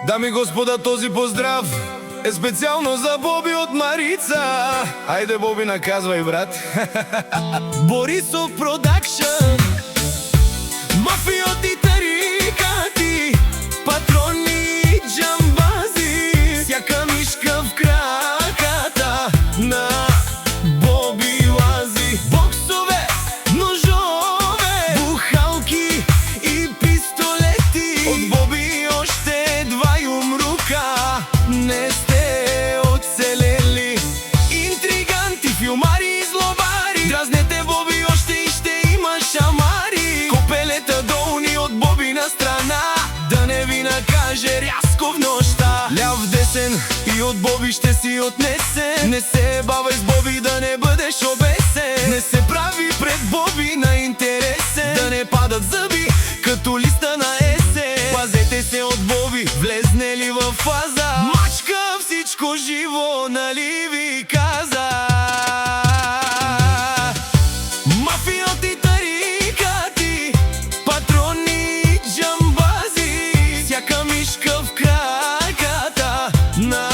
Дами и господа, този поздрав е специално за Боби от Марица. Айде, Боби, наказвай, брат. Борисов Продакшън, мафиоти, тарикати, патрони и джамбази, всяка мишка в краката на Боби лази. Боксове, ножове, бухалки и пистолети. От Боби още два юмрука не сте оцелели. Интриганти, филмари и злобари, дразнете Боби още и ще има шамари. Копелета долни от Боби на страна, да не ви накаже рязко в нощта. Ляв десен и от Боби ще си отнесе. Не се бавай с Боби, да не бъдеш обесен. Не се прави пред Боби на интересен, да не падат зъби като листа на есен. Пазете се от Боби, влезне ли в фаза, мачка всичко живо, нали ви каза? Мафиоти, тарикати, патрони и джамбази, всяка мишка в краката на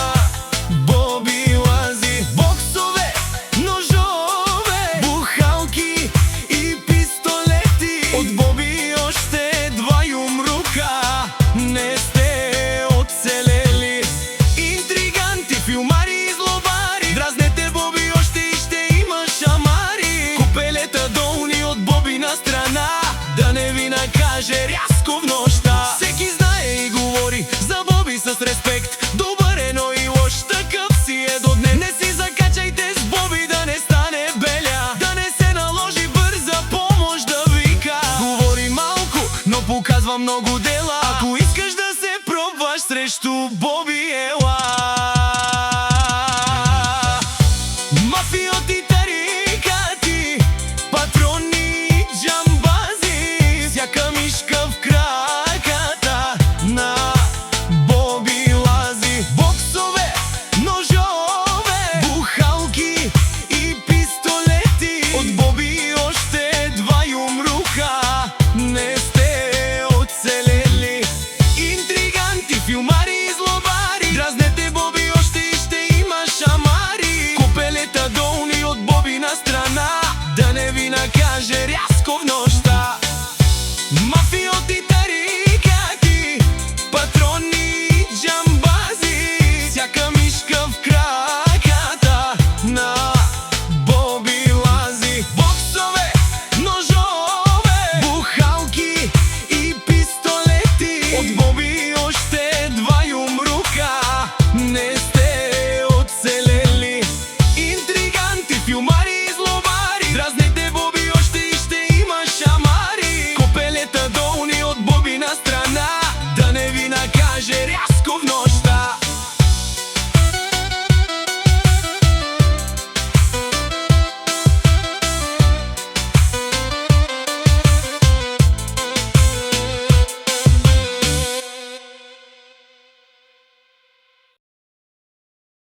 Боби лази. Боксове, ножове, бухалки и пистолети. От Боби още два юмрука не сте оцелели. Интриганти, филмари и злобари, дразнете Боби още и ще има шамари. Копелета долни от Боби на страна, да не ви накаже рязко в нощта. Всеки знае и говори за Боби с респект, добър е, но и лош, такъв си е до днес. Не си закачайте с Боби, да не стане беля, да не се наложи бърза помощ да вика. Говори малко, но показва много дела. Ако искаш да се пробваш срещу Боби, ела.